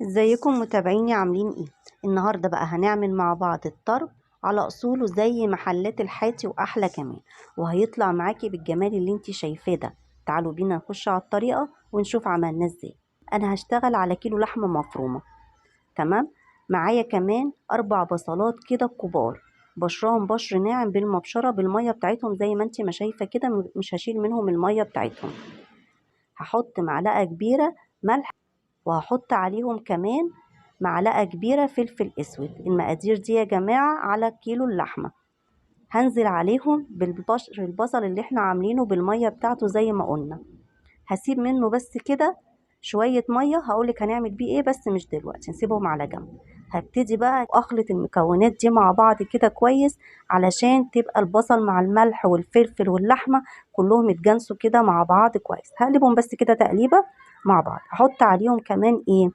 ازيكم متابعيني عاملين ايه؟ النهارده بقى هنعمل مع بعض الطرب على اصوله زي محلات الحاتي واحلى كمان، وهيطلع معاكي بالجمال اللي انت شايفاه ده. تعالوا بينا نخش على الطريقه ونشوف عملناه ازاي. انا هشتغل على كيلو لحمه مفرومه. تمام. معايا كمان 4 بصلات كده كبار، بشرهم بشر ناعم بالمبشره بالميه بتاعتهم زي ما انت ما شايفه كده، مش هشيل منهم الميه بتاعتهم. هحط معلقه كبيره ملح، وهحط عليهم كمان معلقة كبيرة فلفل اسود. المقادير دي يا جماعة على كيلو اللحمة. هنزل عليهم البصل اللي احنا عاملينه بالمية بتاعته زي ما قلنا. هسيب منه بس كده شوية مية، هقولك هنعمل بيه ايه بس مش دلوقتي، نسيبهم على جنب. هبتدي بقى اخلط المكونات دي مع بعض كده كويس، علشان تبقى البصل مع الملح والفلفل واللحمة كلهم يتجانسوا كده مع بعض كويس. هقلبهم بس كده تقليبة مع بعض. هحط عليهم كمان ايه،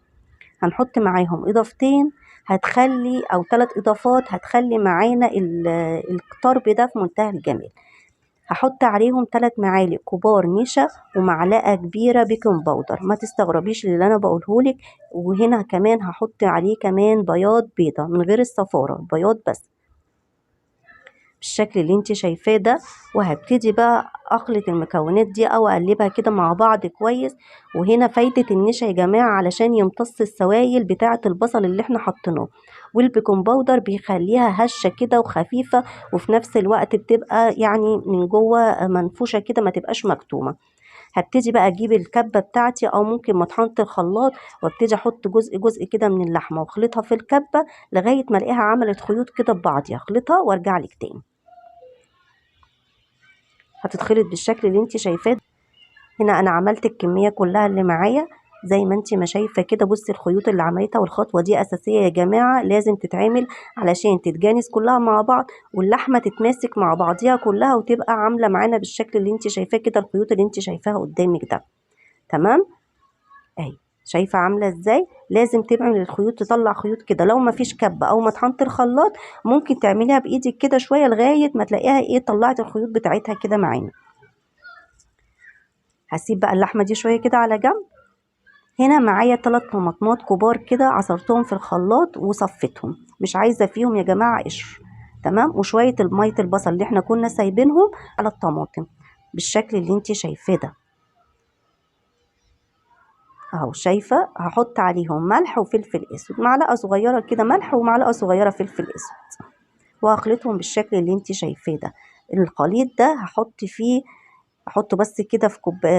هنحط معاهم اضافتين هتخلي او 3 اضافات هتخلي معانا الطرب ده في منتهى الجمال. هحط عليهم 3 معالق كبار نشا ومعلقه كبيره بيكنج باودر. ما تستغربيش اللي انا بقولهولك. وهنا كمان هحط عليه كمان بياض بيضه من غير الصفاره، بياض بس، بالشكل اللي انت شايفاه ده. وهبتدي بقى اخلط المكونات دي او اقلبها كده مع بعض كويس. وهنا فايدة النشا يا جماعة علشان يمتص السوائل بتاعة البصل اللي احنا حطيناه، والبيكنج باودر بيخليها هشة كده وخفيفة، وفي نفس الوقت بتبقى يعني من جوه منفوشة كده، ما تبقاش مكتومة. هبتدي بقى اجيب الكبة بتاعتي او ممكن مطحنة الخلاط، وابتدي احط جزء جزء كده من اللحمة واخلطها في الكبة لغاية ما الاقيها عملت خيوط كده ببعضيها. اخلطها وارجع لك تاني. هتتخلط بالشكل اللي انت شايفاه. هنا انا عملت الكميه كلها اللي معايا زي ما انت ما شايفه كده. بصي الخيوط اللي عملتها، والخطوه دي اساسيه يا جماعه، لازم تتعمل علشان تتجانس كلها مع بعض، واللحمه تتماسك مع بعضيها كلها وتبقى عامله معانا بالشكل اللي انت شايفاه كده، الخيوط اللي انت شايفاها قدامك ده. تمام. اهي شايفه عامله ازاي. لازم تعمل الخيوط، تطلع خيوط كده. لو ما فيش كبه او مطحنه الخلاط ممكن تعمليها بايدك كده شويه لغايه ما تلاقيها ايه، طلعت الخيوط بتاعتها كده معانا. هسيب بقى اللحمه دي شويه كده على جنب. هنا معايا 3 طماطمات كبار كده عصرتهم في الخلاط وصفتهم، مش عايزه فيهم يا جماعه قشر. تمام. وشويه ميه البصل اللي احنا كنا سايبينهم على الطماطم بالشكل اللي انت شايفاه ده اهو. شايفه هحط عليهم ملح وفلفل اسود، معلقه صغيره كده ملح ومعلقه صغيره فلفل اسود، وهخلطهم بالشكل اللي انت شايفاه ده. الخليط ده هحط فيه، احطه بس كده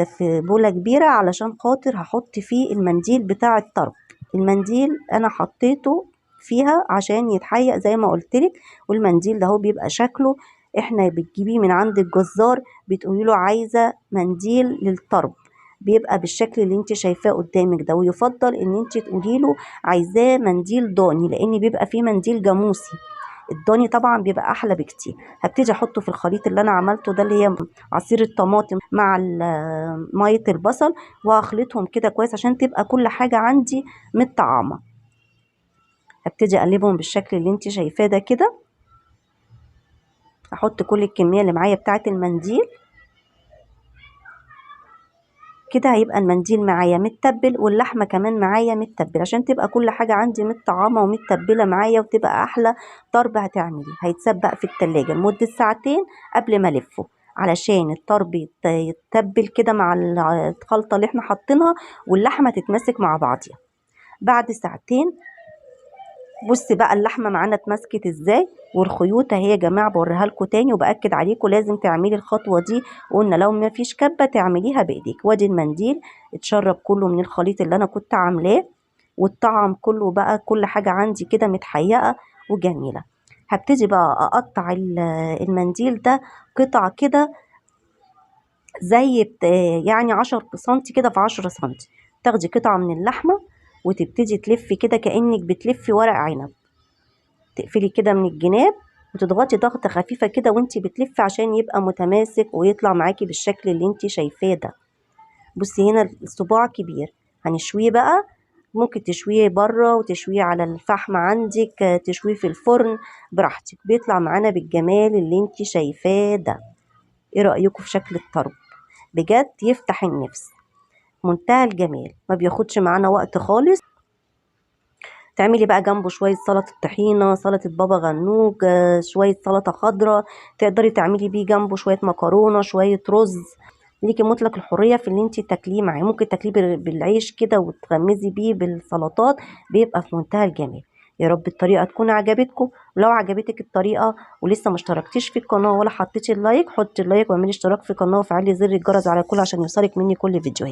في بولة كبيرة علشان خاطر هحط فيه المنديل بتاع الطرب. المنديل انا حطيته فيها عشان يتحيق زي ما قلتلك. والمنديل ده هو بيبقى شكله، احنا بتجيبيه من عند الجزار بتقولي له عايزة منديل للطرب، بيبقى بالشكل اللي انت شايفاه قدامك ده. ويفضل ان انت تقولي له عايزاه منديل ضاني، لان بيبقى فيه منديل جاموسي. الضاني طبعا بيبقى احلى بكتير. هبتدي احطه في الخليط اللي انا عملته ده، اللي هي عصير الطماطم مع ميه البصل، واخلطهم كده كويس عشان تبقى كل حاجه عندي متطعمه. هبتدي اقلبهم بالشكل اللي انت شايفاه ده كده. احط كل الكميه اللي معايا بتاعه المنديل كده. هيبقى المنديل معايا متبل واللحمه كمان معايا متبل، عشان تبقى كل حاجه عندي متطعمه ومتبله معايا، وتبقى احلى طرب هتعملي. هيتسبق في التلاجة لمده ساعتين قبل ما الفه، علشان الطرب يتبل كده مع الخلطه اللي احنا حاطينها، واللحمه تتماسك مع بعضيها. بعد ساعتين بصي بقى اللحمه معانا اتمسكت ازاي، والخيوط اهي يا جماعه. بوريها لكم تاني وباكد عليكم لازم تعملي الخطوه دي. قلنا لو ما فيش كبه تعمليها بايديك. وادي المنديل اتشرب كله من الخليط اللي انا كنت عاملاه، والطعم كله بقى كل حاجه عندي كده متحيقه وجميله. هبتدي بقى اقطع المنديل ده قطع كده زي يعني 10 سنتي كده في 10 سنتي. تاخدي قطعه من اللحمه وتبتدي تلفي كده كأنك بتلفي ورق عنب. تقفلي كده من الجناب وتضغطي ضغطة خفيفة كده وانتي بتلفي عشان يبقى متماسك ويطلع معاكي بالشكل اللي انتي شايفاه ده. بصي هنا الصباع كبير. هنشويه بقى، ممكن تشويه بره وتشويه على الفحم عندك، تشويه في الفرن براحتك، بيطلع معانا بالجمال اللي انتي شايفاه ده. ايه رأيكم في شكل الطرب؟ بجد يفتح النفس، منتهى الجمال، ما بياخدش معانا وقت خالص. تعملي بقى جنبه شوية سلطة طحينة، سلطة بابا غنوج، شوية سلطة خضراء، تقدري تعملي بيه جنبه شوية مكرونة، شوية رز. ليكي مطلق الحرية في اللي انت تاكليه معاه. ممكن تاكليه بالعيش كده وتغمزي بيه بالسلطات، بيبقى في منتهى الجمال. يا رب الطريقة تكون عجبتكم. ولو عجبتك الطريقة ولسه ما اشتركتيش في القناة ولا حطيتي اللايك، حطي اللايك واعملي اشتراك في القناة وفعلي زر الجرس على الكل عشان يوصلك مني كل فيديوهات.